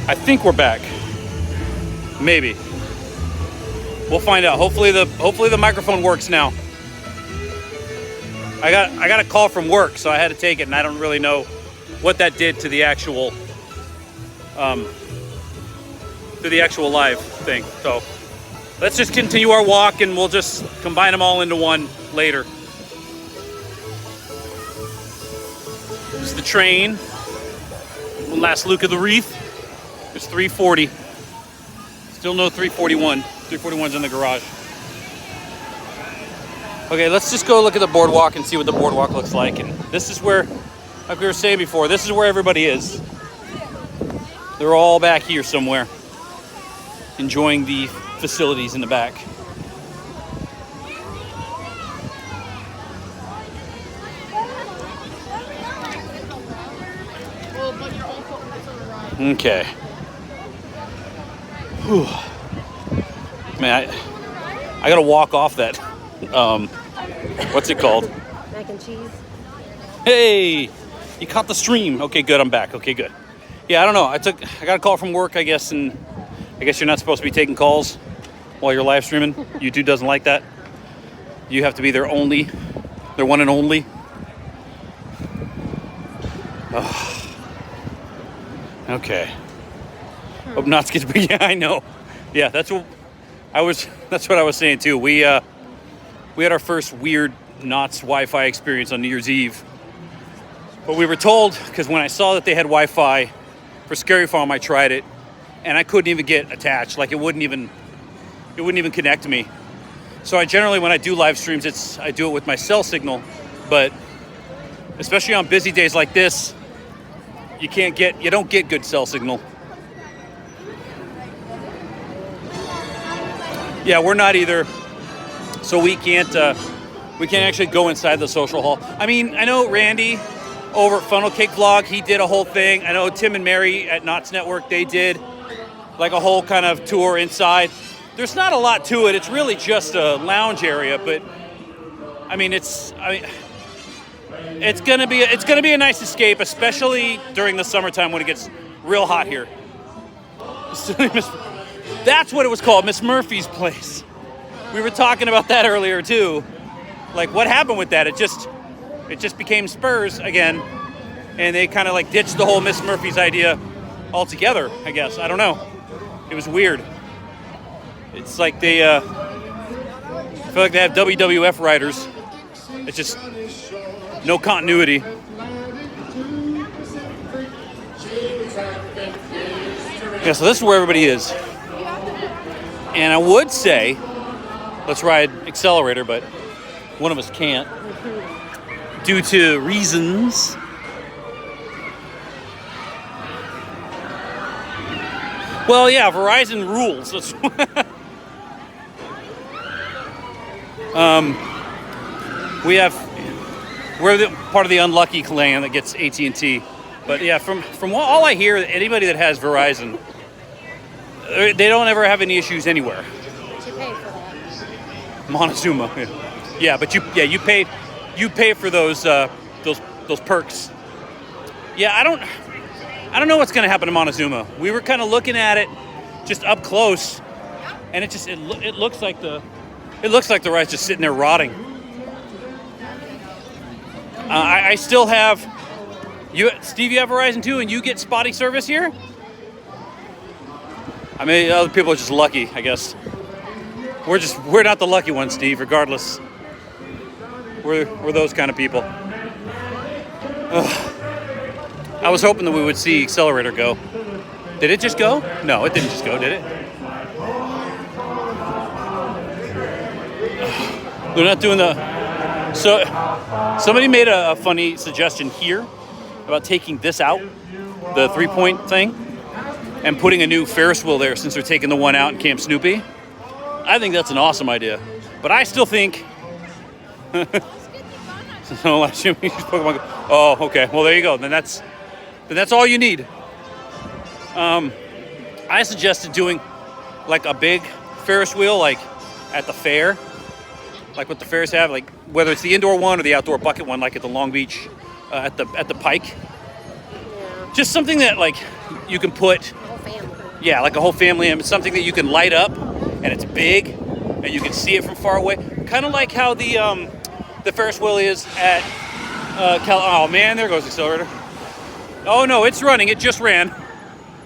I think we're back. Maybe. We'll find out. Hopefully the microphone works now. I got a call from work, so I had to take it, and I don't really know what that did to the actual live thing. So let's just continue our walk, and we'll just combine them all into one later. This is the train. One last look at the wreath. It's 340. Still no 341. 341's in the garage. Okay, let's just go look at the boardwalk and see what the boardwalk looks like. And this is where, like we were saying before, this is where everybody is. They're all back here somewhere, enjoying the facilities in the back. Okay. Whew. Man, I gotta walk off that. What's it called? Mac and cheese. Hey, you caught the stream. Okay, good. I'm back. Okay, good. Yeah, I don't know. I got a call from work, I guess, and I guess you're not supposed to be taking calls while you're live streaming. YouTube doesn't like that. You have to be their one and only. Oh. Okay. Hope Knott's gonna be. Yeah, I know. Yeah, that's what I was saying too. We had our first weird Knott's Wi-Fi experience on New Year's Eve. But we were told, because when I saw that they had Wi-Fi for Scary Farm, I tried it, and I couldn't even get attached. Like it wouldn't even connect to me. So I generally, when I do live streams, I do it with my cell signal. But especially on busy days like this, you don't get good cell signal. Yeah, we're not either. So we can't actually go inside the social hall. I mean, I know Randy over at Funnel Cake Vlog, he did a whole thing. I know Tim and Mary at Knott's Network, they did like a whole kind of tour inside. There's not a lot to it. It's really just a lounge area, but I mean, it's gonna be a nice escape, especially during the summertime when it gets real hot here. That's what it was called, Miss Murphy's place. We were talking about that earlier too. Like, what happened with that? It just became Spurs again, and they kind of like ditched the whole Miss Murphy's idea altogether, I guess. I don't know. It was weird. It's like they I feel like they have WWF writers. It's just no continuity. Yeah, so this is where everybody is. And I would say, let's ride Accelerator, but one of us can't due to reasons. Well, yeah, Verizon rules. We're part of the unlucky clan that gets AT&T. But yeah, from all I hear, anybody that has Verizon, they don't ever have any issues anywhere. But you pay for that. Montezuma, yeah, but you pay for those perks. Yeah, I don't know what's gonna happen to Montezuma. We were kind of looking at it just up close, and it looks like the ride's just sitting there rotting. I still have Steve. You have Verizon too, and you get spotty service here. I mean, other people are just lucky, I guess. We're not the lucky ones, Steve. Regardless, we're those kind of people. Ugh. I was hoping that we would see Accelerator go. Did it just go? No, it didn't just go, did it? They're not doing the... So, somebody made a funny suggestion here about taking this out, the 3-point thing, and putting a new Ferris wheel there since they're taking the one out in Camp Snoopy. I think that's an awesome idea. But I still think... Oh, okay. Well, there you go. Then that's all you need. I suggested doing like a big Ferris wheel, like at the fair, like what the fairs have, like whether it's the indoor one or the outdoor bucket one, like at the Long Beach, at the Pike. Yeah. Just something that like you can put. The whole family. Yeah, like a whole family. And it's something that you can light up, and it's big, and you can see it from far away. Kind of like how the Ferris wheel is at oh man, there goes the accelerator. Oh no, it's running. It just ran.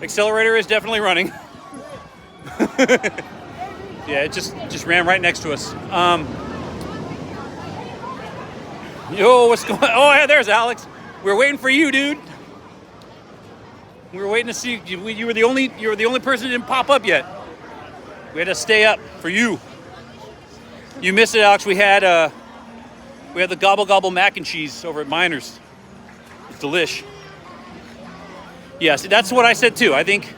Accelerator is definitely running. Yeah, it just ran right next to us. Yo, what's going on? Oh, yeah, there's Alex. We were waiting for you, dude. We were waiting to see you. You were the only person who didn't pop up yet. We had to stay up for you. You missed it, Alex. We had the gobble gobble mac and cheese over at Miners. It's delish. Yes, that's what I said too. I think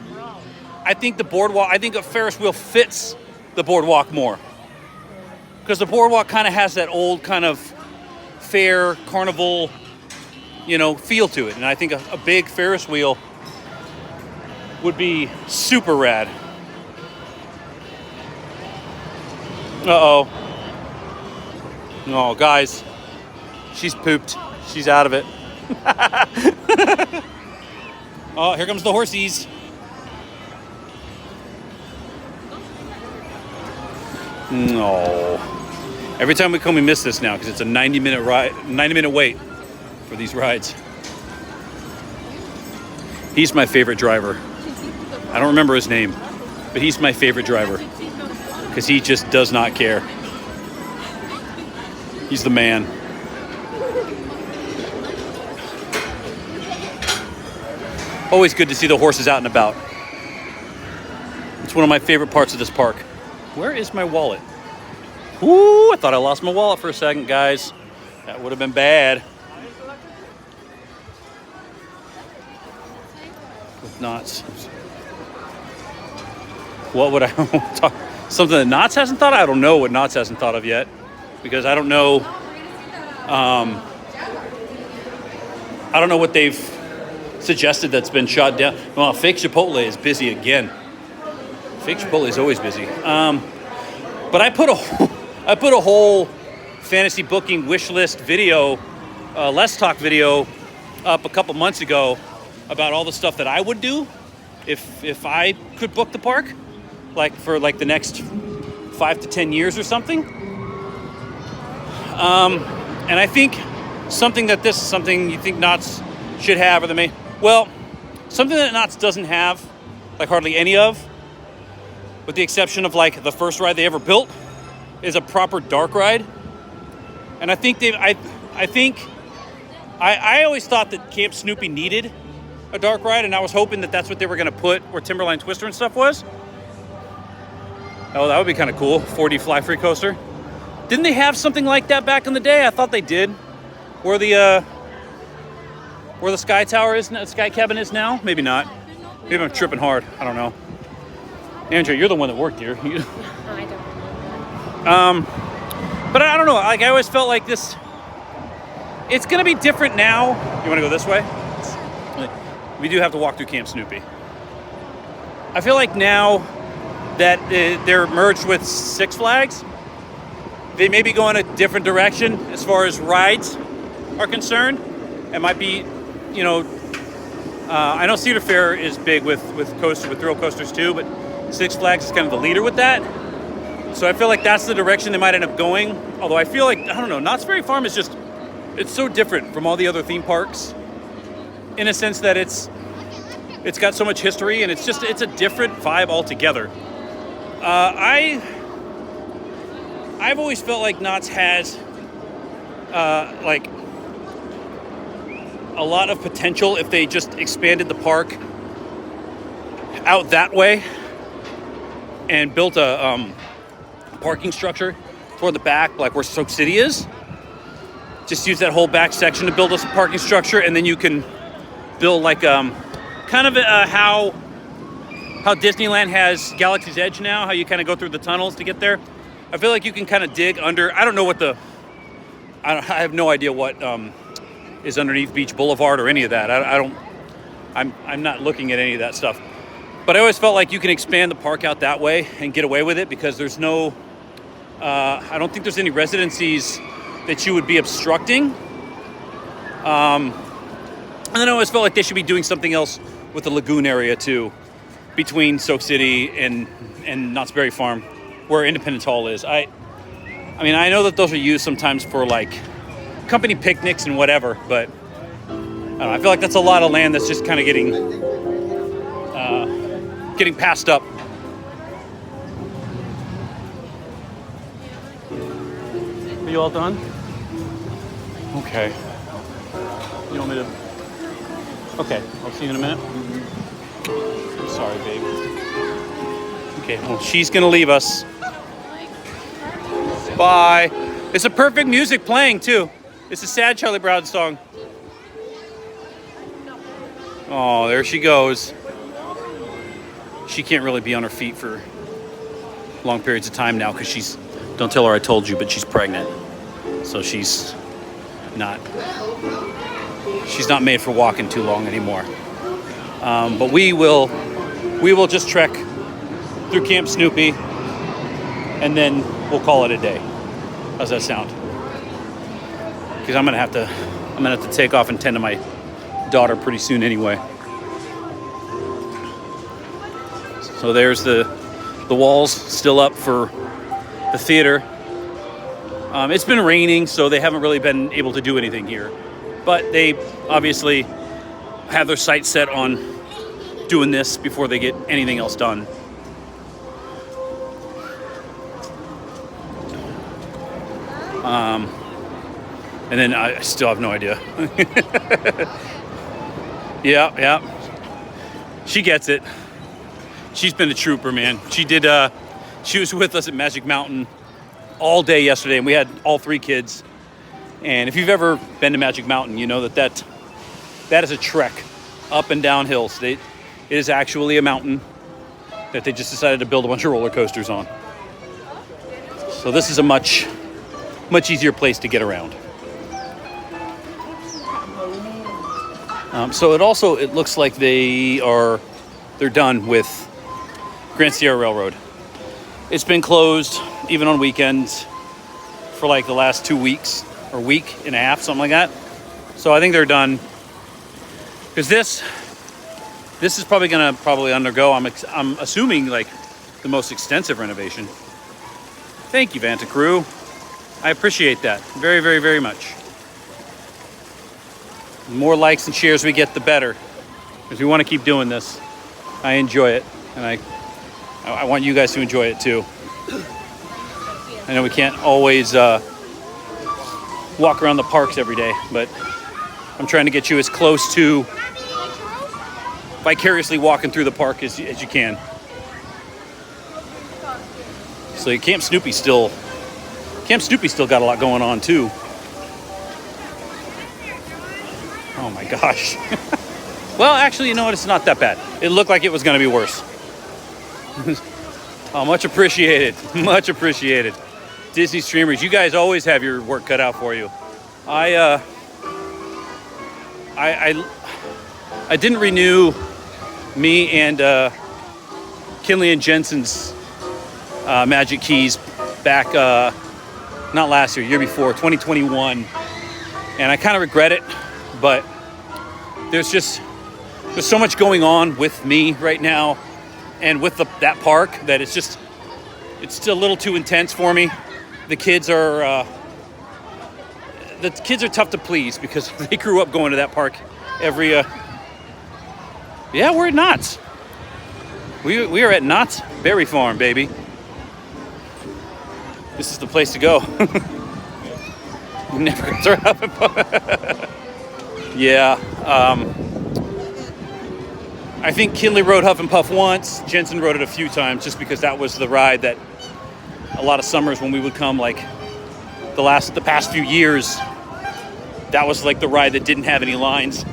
the boardwalk. I think a Ferris wheel fits the boardwalk more, because the boardwalk kind of has that old kind of fair carnival, feel to it, and I think a big Ferris wheel would be super rad. Uh-oh. No, guys. She's pooped. She's out of it. Oh, here comes the horsies. No. Every time we come, we miss this now because it's a 90-minute wait for these rides. He's my favorite driver. I don't remember his name, but he's my favorite driver because he just does not care. He's the man. Always good to see the horses out and about. It's one of my favorite parts of this park. Where is my wallet? Ooh, I thought I lost my wallet for a second, guys. That would have been bad. With Knott's. What would I talk? Something that Knott's hasn't thought of? I don't know what Knott's hasn't thought of yet, because I don't know. I don't know what they've suggested that's been shot down. Well, Fake Chipotle is busy again. Fake Chipotle is always busy. But I put a whole fantasy booking wish list video, Let's Talk video, up a couple months ago about all the stuff that I would do if I could book the park, like for like the next 5 to 10 years or something. And I think something you think Knott's should have, or something that Knott's doesn't have, like hardly any of, with the exception of like the first ride they ever built, is a proper dark ride. And I think I always thought that Camp Snoopy needed a dark ride, and I was hoping that that's what they were going to put where Timberline Twister and stuff was. Oh, that would be kind of cool. 4D Fly Free coaster. Didn't they have something like that back in the day? I thought they did. Where the Sky Tower is, Sky Cabin is now? Maybe not. Maybe I'm tripping hard. I don't know. Andrea, you're the one that worked here. I don't. But I don't know. Like, I always felt like this. It's gonna be different now. You want to go this way? We do have to walk through Camp Snoopy. I feel like now that they're merged with Six Flags, they may be going a different direction as far as rides are concerned. It might be, I know Cedar Fair is big with thrill coasters too, but Six Flags is kind of the leader with that. So I feel like that's the direction they might end up going. Although I feel like, I don't know, Knott's Berry Farm is it's so different from all the other theme parks in a sense that it's got so much history, and it's a different vibe altogether. I've always felt like Knott's has like a lot of potential if they just expanded the park out that way and built a parking structure toward the back, like where Soak City is. Just use that whole back section to build us a parking structure, and then you can build like kind of how Disneyland has Galaxy's Edge now, how you kind of go through the tunnels to get there. I feel like you can kind of dig under. I don't know I have no idea what is underneath Beach Boulevard or any of that. I'm not looking at any of that stuff. But I always felt like you can expand the park out that way and get away with it, because there's no, I don't think there's any residencies that you would be obstructing. And then I always felt like they should be doing something else with the lagoon area too. between Soak City and Knott's Berry Farm, where Independence Hall is. I mean, I know that those are used sometimes for like company picnics and whatever, but I don't know, I feel like that's a lot of land that's just kind of getting passed up. Are you all done? Okay. You want me to? Okay, I'll see you in a minute. I'm sorry, babe. Okay, well, she's gonna leave us. Bye. It's a perfect music playing too. It's a sad Charlie Brown song. Oh, there she goes. She can't really be on her feet for long periods of time now because she's, don't tell her I told you, but she's pregnant. So she's not made for walking too long anymore. But we will just trek through Camp Snoopy and then we'll call it a day. How's that sound? Because I'm gonna have to take off and tend to my daughter pretty soon anyway. So there's the walls still up for the theater. It's been raining, so they haven't really been able to do anything here. But they obviously have their sights set on doing this before they get anything else done. And then I still have no idea. Yeah. She gets it. She's been a trooper, man. She was with us at Magic Mountain all day yesterday, and we had all 3 kids. And if you've ever been to Magic Mountain, you know that is a trek up and down hills. It is actually a mountain that they just decided to build a bunch of roller coasters on. So this is a much easier place to get around. So it looks like they're done with Grand Sierra Railroad. It's been closed even on weekends for like the last 2 weeks or week and a half, something like that. So I think they're done because this is probably gonna undergo, I'm assuming, like the most extensive renovation. Thank you, Vanta Crew. I appreciate that very, very, very much. The more likes and shares we get, the better, because we want to keep doing this. I enjoy it, and I want you guys to enjoy it too. I know we can't always walk around the parks every day, but I'm trying to get you as close to vicariously walking through the park as you can. So Camp Snoopy still got a lot going on too. Oh my gosh. Well, actually, you know what? It's not that bad. It looked like it was going to be worse. Oh, much appreciated. Much appreciated. Disney streamers, you guys always have your work cut out for you. I didn't renew me and Kinley and Jensen's Magic Keys back, not last year before, 2021. And I kind of regret it, but there's so much going on with me right now and with that park that it's still a little too intense for me. The kids are tough to please because they grew up going to that park every yeah, we're at Knott's. We are at Knott's Berry Farm, baby. This is the place to go. Never gonna throw up. Yeah. I think Kinley rode Huff and Puff once. Jensen rode it a few times just because that was the ride that a lot of summers when we would come, like the past few years, that was like the ride that didn't have any lines.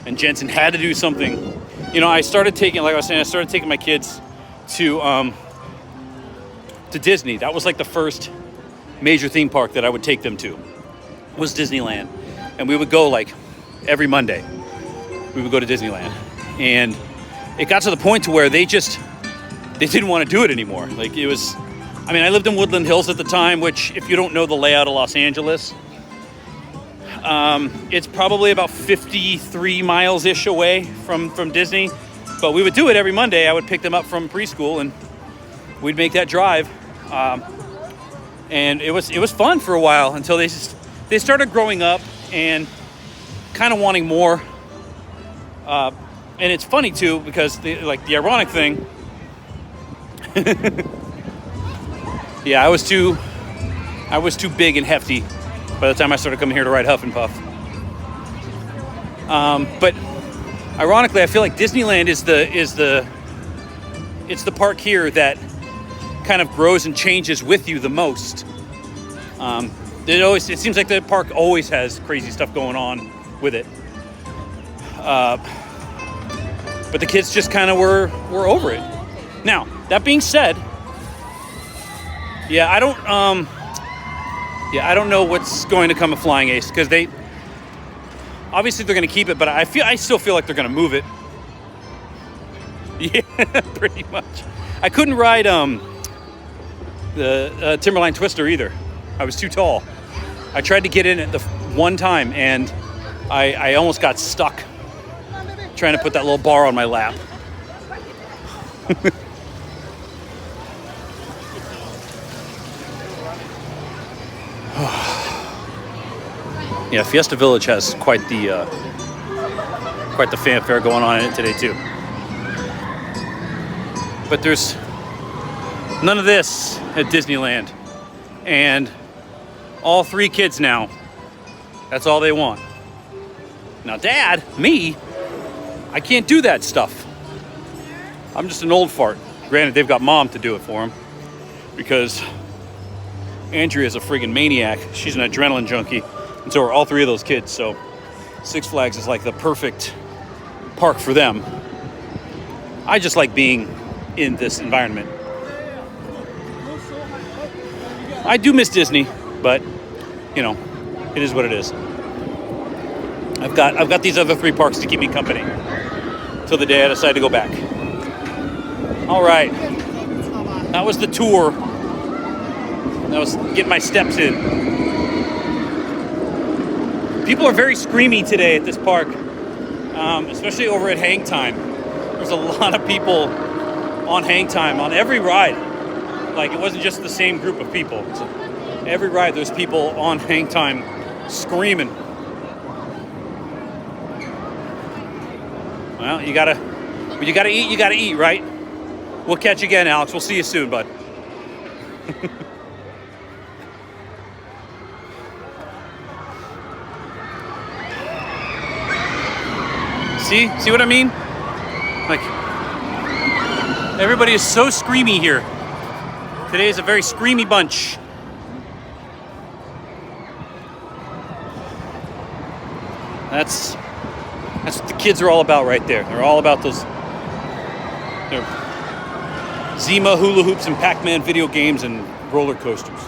And Jensen had to do something. You know, I started taking my kids to Disney. That was like the first major theme park that I would take them to, was Disneyland. And we would go like every Monday. We would go to Disneyland. And it got to the point to where they didn't want to do it anymore. Like it was, I lived in Woodland Hills at the time, which if you don't know the layout of Los Angeles, it's probably about 53 miles-ish away from Disney. But we would do it every Monday. I would pick them up from preschool, and we'd make that drive. And it was fun for a while until they started growing up and kind of wanting more. And it's funny too, because the ironic thing. Yeah, I was too big and hefty by the time I started coming here to ride Huff and Puff. But ironically, I feel like Disneyland is the park here that kind of grows and changes with you the most. It seems like the park always has crazy stuff going on with it. But the kids just kind of were over it. Now, that being said, I don't know what's going to come of Flying Ace, because obviously they're going to keep it, but I still feel like they're going to move it. Yeah, pretty much. I couldn't ride the Timberline Twister either. I was too tall. I tried to get in it the one time, and I almost got stuck trying to put that little bar on my lap. Yeah, Fiesta Village has quite the fanfare going on in it today too. But there's none of this at Disneyland, and all 3 kids now, that's all they want. Now, Dad, me, I can't do that stuff. I'm just an old fart. Granted, they've got Mom to do it for them, because Andrea's a friggin' maniac. She's an adrenaline junkie, and so are all 3 of those kids. So Six Flags is like the perfect park for them. I just like being in this environment. I do miss Disney, but it is what it is. I've got these other 3 parks to keep me company till the day I decide to go back. All right, that was the tour. That was getting my steps in. People are very screamy today at this park, especially over at Hang Time. There's a lot of people on Hang Time on every ride. Like, it wasn't just the same group of people. So every ride, there's people on Hang Time screaming. Well, you gotta eat, right? We'll catch you again, Alex. We'll see you soon, bud. See what I mean? Like, everybody is so screamy here. Today is a very screamy bunch. That's what the kids are all about right there. They're all about those Zima hula hoops and Pac-Man video games and roller coasters.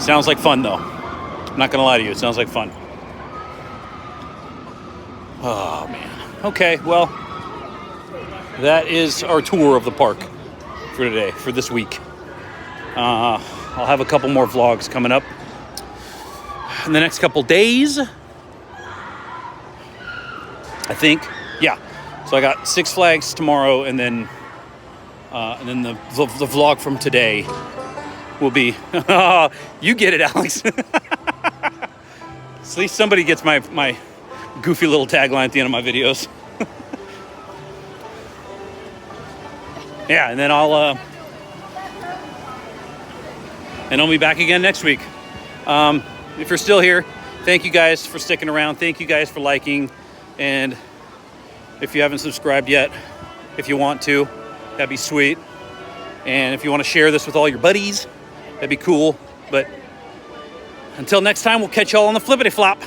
Sounds like fun, though. I'm not gonna lie to you, it sounds like fun. Oh, man. Okay, well, that is our tour of the park for today, for this week. I'll have a couple more vlogs coming up in the next couple days, I think. Yeah. So I got Six Flags tomorrow, and then the vlog from today will be. You get it, Alex. At least somebody gets my goofy little tagline at the end of my videos. Yeah, and then I'll be back again next week. If you're still here, thank you guys for sticking around. Thank you guys for liking, and if you haven't subscribed yet, if you want to, that'd be sweet. And if you want to share this with all your buddies, that'd be cool. But until next time, we'll catch y'all on the flippity flop.